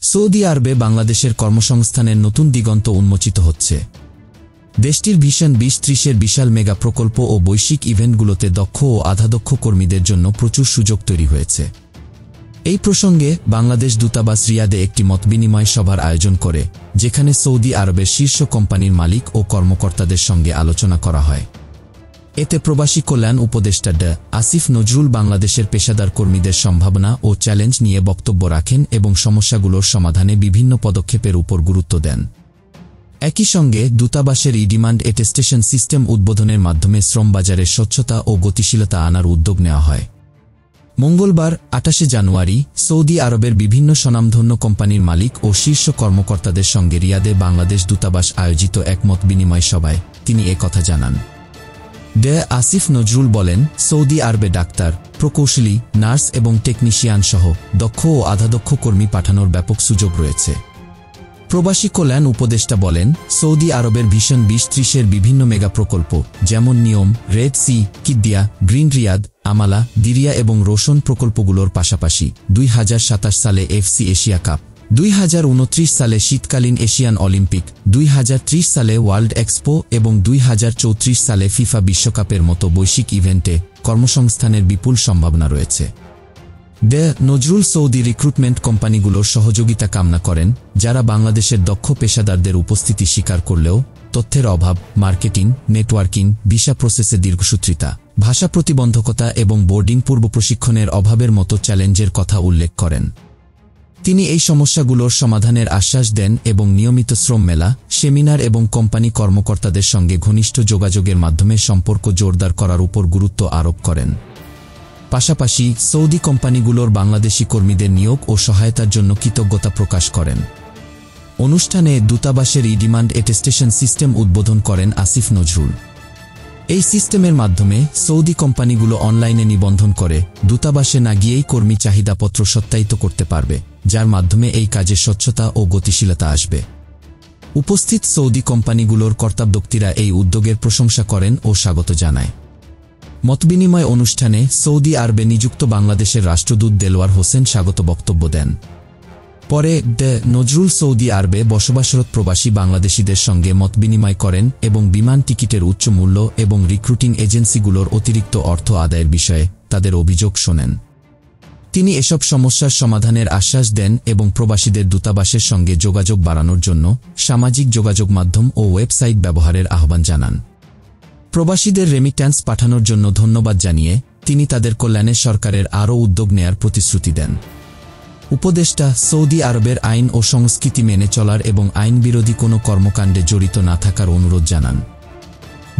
Saudi আরবে বাংলাদেশের কর্মসংস্থানের নতুন দিগন্ত উন্মোচিত হচ্ছে। দেশটির ভিশন 2030-এর বিশাল মেগা প্রকল্প ও বৈশ্বিক ইভেন্টগুলোতে দক্ষ ও আধাদক্ষ কর্মীদের জন্য প্রচুর সুযোগ তৈরি হয়েছে। এই প্রসঙ্গে বাংলাদেশ দূতাবাস রিয়াদে একটি মতবিনিময় সভার আয়োজন করে, যেখানে সৌদি আরবের শীর্ষ কোম্পানির মালিক ও কর্মকর্তাদের সঙ্গে আলোচনা করা হয়। এতে প্রবাসী কল্যাণ উপদেষ্টা ডা আসিফ নজরুল বাংলাদেশের পেশাদার কর্মীদের সম্ভাবনা ও চ্যালেঞ্জ নিয়ে বক্তব্য রাখেন এবং সমস্যাগুলোর সমাধানে বিভিন্ন পদক্ষেপের উপর গুরুত্ব দেন। একই সঙ্গে দূতাবাসের ডিমান্ড অ্যাটেস্টেশন সিস্টেম উদ্বোধনের মাধ্যমে শ্রমবাজারে স্বচ্ছতা ও গতিশীলতা আনার উদ্যোগ নেওয়া হয়। মঙ্গলবার 28 জানুয়ারি সৌদি আরবের বিভিন্ন স্বনামধন্য কোম্পানির মালিক ও শীর্ষ কর্মকর্তাদের সঙ্গে রিয়াদে বাংলাদেশ দূতাবাস আয়োজিত এক মতবিনিময় সভায় তিনি একথা জানান। ডা আসিফ নজরুল বলেন, সৌদি আরবে ডাক্তার, প্রকৌশলী, নার্স এবং টেকনিশিয়ান সহ দক্ষ ও আধাদক্ষ কর্মী পাঠানোর ব্যাপক সুযোগ রয়েছে। প্রবাসী কল্যাণ উপদেষ্টা বলেন, সৌদি আরবের ভিশন 2030-এর বিভিন্ন মেগা প্রকল্প যেমন NEOM, Red Sea, Qiddiya, Green Riyadh, Amaala, Diriyah এবং রোশন প্রকল্পগুলোর পাশাপাশি 2027 সালে এফসি এশিয়া কাপ, 2029 সালে শীতকালীন এশিয়ান অলিম্পিক, 2030 সালে ওয়ার্ল্ড এক্সপো এবং 2034 সালে ফিফা বিশ্বকাপের মতো বৈশ্বিক ইভেন্টে কর্মসংস্থানের বিপুল সম্ভাবনা রয়েছে। ডা নজরুল সৌদি রিক্রুটমেন্ট কোম্পানিগুলোর সহযোগিতা কামনা করেন, যারা বাংলাদেশের দক্ষ পেশাদারদের উপস্থিতি স্বীকার করলেও তথ্যের অভাব, মার্কেটিং, নেটওয়ার্কিং, ভিসা প্রসেসে দীর্ঘসূত্রিতা, ভাষা প্রতিবন্ধকতা এবং বোর্ডিং পূর্ব প্রশিক্ষণের অভাবের মতো চ্যালেঞ্জের কথা উল্লেখ করেন। তিনি এই সমস্যাগুলোর সমাধানের আশ্বাস দেন এবং নিয়মিত শ্রম মেলা, সেমিনার এবং কোম্পানি কর্মকর্তাদের সঙ্গে ঘনিষ্ঠ যোগাযোগের মাধ্যমে সম্পর্ক জোরদার করার উপর গুরুত্ব আরোপ করেন। পাশাপাশি সৌদি কোম্পানিগুলোর বাংলাদেশি কর্মীদের নিয়োগ ও সহায়তার জন্য কৃতজ্ঞতা প্রকাশ করেন। অনুষ্ঠানে দূতাবাসের ডিমান্ড অ্যাটেস্টেশন সিস্টেম উদ্বোধন করেন আসিফ নজরুল। এই সিস্টেমের মাধ্যমে সৌদি কোম্পানিগুলো অনলাইনে নিবন্ধন করে দূতাবাসে না গিয়েই কর্মী চাহিদাপত্র সত্যায়িত করতে পারবে, যার মাধ্যমে এই কাজে স্বচ্ছতা ও গতিশীলতা আসবে। উপস্থিত সৌদি কোম্পানিগুলোর কর্তাব্যক্তিরা এই উদ্যোগের প্রশংসা করেন ও স্বাগত জানায়। মতবিনিময় অনুষ্ঠানে সৌদি আরবে নিযুক্ত বাংলাদেশের রাষ্ট্রদূত দেলোয়ার হোসেন স্বাগত বক্তব্য দেন। পরে ডা নজরুল সৌদি আরবে বসবাসরত প্রবাসী বাংলাদেশিদের সঙ্গে মতবিনিময় করেন এবং বিমান টিকিটের উচ্চ মূল্য এবং রিক্রুটিং এজেন্সিগুলোর অতিরিক্ত অর্থ আদায়ের বিষয়ে তাদের অভিযোগ শোনেন। তিনি এসব সমস্যার সমাধানের আশ্বাস দেন এবং প্রবাসীদের দূতাবাসের সঙ্গে যোগাযোগ বাড়ানোর জন্য সামাজিক যোগাযোগ মাধ্যম ও ওয়েবসাইট ব্যবহারের আহ্বান জানান। প্রবাসীদের রেমিট্যান্স পাঠানোর জন্য ধন্যবাদ জানিয়ে তিনি তাদের কল্যাণে সরকারের আরও উদ্যোগ নেয়ার প্রতিশ্রুতি দেন। উপদেষ্টা সৌদি আরবের আইন ও সংস্কৃতি মেনে চলার এবং আইনবিরোধী কোনো কর্মকাণ্ডে জড়িত না থাকার অনুরোধ জানান।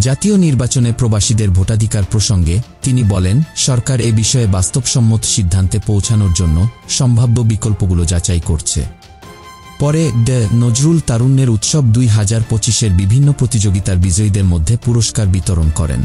জাতীয় নির্বাচনে প্রবাসীদের ভোটাধিকার প্রসঙ্গে তিনি বলেন, সরকার এ বিষয়ে বাস্তবসম্মত সিদ্ধান্তে পৌঁছানোর জন্য সম্ভাব্য বিকল্পগুলো যাচাই করছে। পরে ডা নজরুল তারুণ্যের উৎসব 2025-এর বিভিন্ন প্রতিযোগিতার বিজয়ীদের মধ্যে পুরস্কার বিতরণ করেন।